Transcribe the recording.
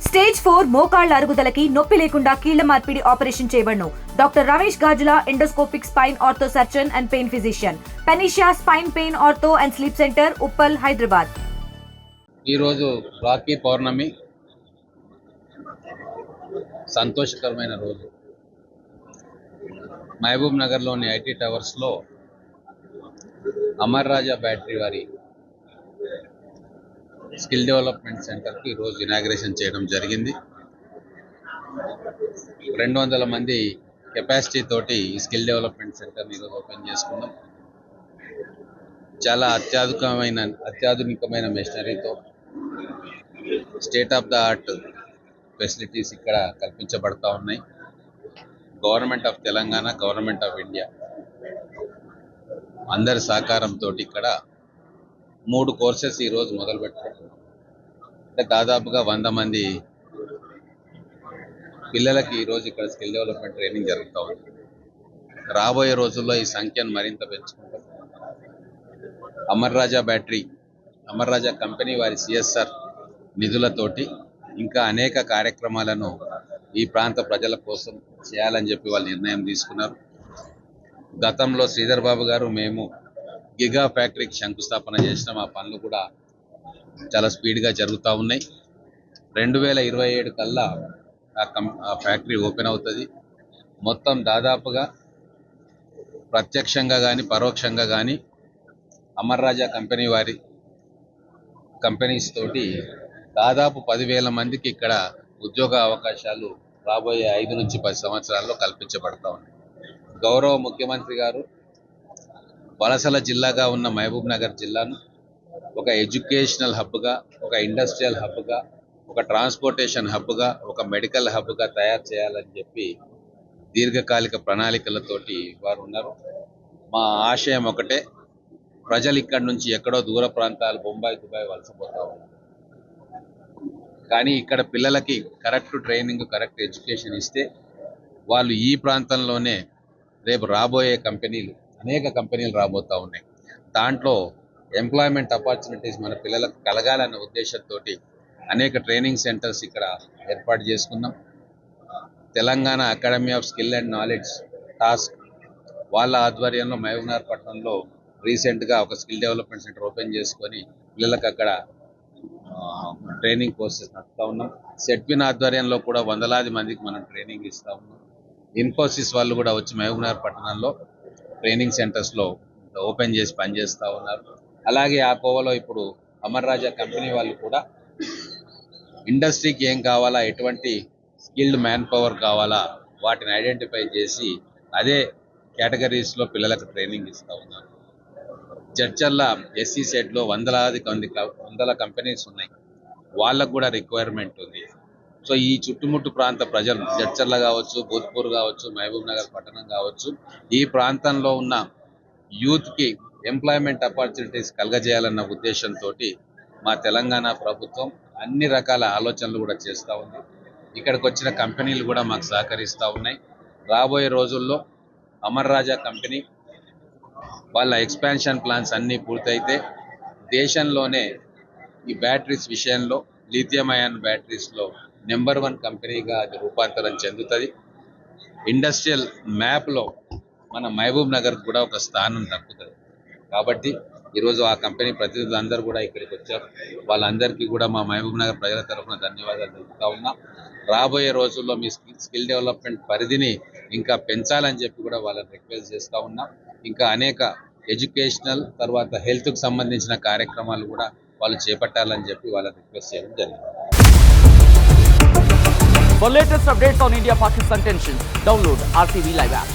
Stage 4 మోకాళ్ల అరుగుదలకి నొప్పి లేకుండా కీళ్ల మార్పిడి ఆపరేషన్ చేయబడును. Doctor Ramesh Gajula, endoscopic spine ortho surgeon and pain physician, Panacea spine pain ortho and sleep centre, Uppal, Hyderabad. ఈ రోజు రాఖీ పౌర్ణమి, సంతోషకరమైన రోజు. మహబూబ్ నగర్లోని ఐటీ టవర్స్లో అమర్ రాజా బ్యాటరీ వారి స్కిల్ డెవలప్మెంట్ సెంటర్కి ఈరోజు ఇనాగ్రేషన్ చేయడం జరిగింది. 200 మంది కెపాసిటీ తోటి ఈ స్కిల్ డెవలప్మెంట్ సెంటర్ని ఈరోజు ఓపెన్ చేసుకున్నాం. చాలా అత్యాధునికమైన మెషినరీతో state of the art facilities ఇక్కడ కల్పించబడతా ఉన్నాయి. Government of Telangana, government of India అందరి సహకారంతో ఇక్కడ 3 కోర్సెస్ ఈరోజు మొదలుపెట్టారు. అంటే దాదాపుగా 100 మంది పిల్లలకి ఈరోజు ఇక్కడ స్కిల్ డెవలప్మెంట్ ట్రైనింగ్ జరుగుతూ ఉంది. రాబోయే రోజుల్లో ఈ సంఖ్యను మరింత పెంచుకుంటాం. అమర్ రాజా కంపెనీ వారి సిఎస్ఆర్ నిధులతోటి ఇంకా అనేక కార్యక్రమాలను ఈ ప్రాంత ప్రజల కోసం చేయాలని చెప్పి వాళ్ళు నిర్ణయం తీసుకున్నారు. గతంలో శ్రీధర్ బాబు గారు మేము గిగా ఫ్యాక్టరీకి శంకుస్థాపన చేసిన మా పనులు కూడా చాలా స్పీడ్గా జరుగుతూ ఉన్నాయి. 2027 కల్లా ఆ ఫ్యాక్టరీ ఓపెన్ అవుతుంది. మొత్తం దాదాపుగా ప్రత్యక్షంగా కానీ పరోక్షంగా కానీ అమర్ రాజా కంపెనీ వారి కంపెనీస్ తోటి దాదాపు 10,000 మందికి ఇక్కడ ఉద్యోగ అవకాశాలు రాబోయే 5 నుంచి 10 సంవత్సరాల్లో కల్పించబడతా ఉన్నాయి. గౌరవ ముఖ్యమంత్రి గారు వలసల జిల్లాగా ఉన్న మహబూబ్ నగర్ జిల్లాను ఒక ఎడ్యుకేషనల్ హబ్గా, ఒక ఇండస్ట్రియల్ హబ్గా, ఒక ట్రాన్స్పోర్టేషన్ హబ్గా, ఒక మెడికల్ హబ్గా తయారు చేయాలని చెప్పి దీర్ఘకాలిక ప్రణాళికలతోటి వారు ఉన్నారు. మా ఆశయం ఒకటే, ప్రజలు ఇక్కడి నుంచి ఎక్కడో దూర ప్రాంతాలు బొంబాయి, దుబాయ్ వలసపోతా ఉన్నారు. కానీ ఇక్కడ పిల్లలకి కరెక్ట్ ట్రైనింగ్, కరెక్ట్ ఎడ్యుకేషన్ ఇస్తే వాళ్ళు ఈ ప్రాంతంలోనే రేపు రాబోయే అనేక కంపెనీలు రాబోతూ ఉన్నాయి. దాంట్లో ఎంప్లాయ్మెంట్ ఆపర్చునిటీస్ మన పిల్లలకు కలగాలన్న ఉద్దేశంతో అనేక ట్రైనింగ్ సెంటర్స్ ఇక్కడ ఏర్పాటు చేసుకున్నాం. Telangana academy of skill and knowledge task వాళ్ళ ఆధ్వర్యంలో మహబూబ్నగర్ పట్టణంలో రీసెంట్గా ఒక స్కిల్ డెవలప్మెంట్ సెంటర్ ఓపెన్ చేసుకొని పిల్లలకు అక్కడ ట్రైనింగ్ కోర్సెస్ నడుపుతా ఉన్నాం. సెట్విన్ ఆధ్వర్యంలో కూడా వందలాది మందికి మనం ట్రైనింగ్ ఇస్తూ ఉన్నాం. ఇన్ఫోసిస్ వాళ్ళు కూడా వచ్చి మహబూబ్నగర్ పట్టణంలో ట్రైనింగ్ సెంటర్స్లో ఓపెన్ చేసి పనిచేస్తూ ఉన్నారు. అలాగే ఆ కోవలో ఇప్పుడు అమర్ రాజా కంపెనీ వాళ్ళు కూడా ఇండస్ట్రీకి ఏం కావాలా, ఎటువంటి స్కిల్డ్ మ్యాన్ పవర్ కావాలా వాటిని ఐడెంటిఫై చేసి అదే కేటగిరీస్లో పిల్లలకు ట్రైనింగ్ ఇస్తూ ఉన్నారు. జడ్చర్ల ఎస్సీ సెట్లో వందల కంపెనీస్ ఉన్నాయి. వాళ్ళకు కూడా రిక్వైర్మెంట్ ఉంది. సో ఈ చుట్టుముట్టు ప్రాంత ప్రజలు, జడ్చర్ల కావచ్చు, భూత్పూర్ కావచ్చు, మహబూబ్ నగర్ పట్టణం కావచ్చు, ఈ ప్రాంతంలో ఉన్న యూత్కి ఎంప్లాయ్మెంట్ ఆపర్చునిటీస్ కలగజేయాలన్న ఉద్దేశంతో మా తెలంగాణ ప్రభుత్వం అన్ని రకాల ఆలోచనలు కూడా చేస్తూ ఉంది. ఇక్కడికి వచ్చిన కంపెనీలు కూడా మాకు సహకరిస్తూ ఉన్నాయి. రాబోయే రోజుల్లో అమర్ రాజా కంపెనీ వాళ్ళ ఎక్స్పాన్షన్ ప్లాన్స్ అన్నీ పూర్తయితే దేశంలోనే ఈ బ్యాటరీస్ విషయంలో, లిథియం అయాన్ బ్యాటరీస్లో నెంబర్ 1 కంపెనీగా అది రూపాంతరం చెందుతుంది. ఇండస్ట్రియల్ మ్యాప్లో మన మహబూబ్ నగర్ కూడా ఒక స్థానం దక్కుతుంది. కాబట్టి ఈరోజు ఆ కంపెనీ ప్రతినిధులందరూ కూడా ఇక్కడికి వచ్చారు. వాళ్ళందరికీ కూడా మా మహబూబ్ నగర్ ప్రజల తరఫున ధన్యవాదాలు తెలుపుతా ఉన్నా. రాబోయే రోజుల్లో మీ స్కిల్ డెవలప్మెంట్ పరిధిని ఇంకా పెంచాలని చెప్పి కూడా వాళ్ళని రిక్వెస్ట్ చేస్తూ ఉన్నా. ఇంకా అనేక ఎడ్యుకేషనల్ తర్వాత హెల్త్కి సంబంధించిన కార్యక్రమాలు కూడా వాళ్ళు చేపట్టాలని చెప్పి వాళ్ళని రిక్వెస్ట్ చేయడం జరిగింది. For latest updates on India-Pakistan tensions, download RTV Live app.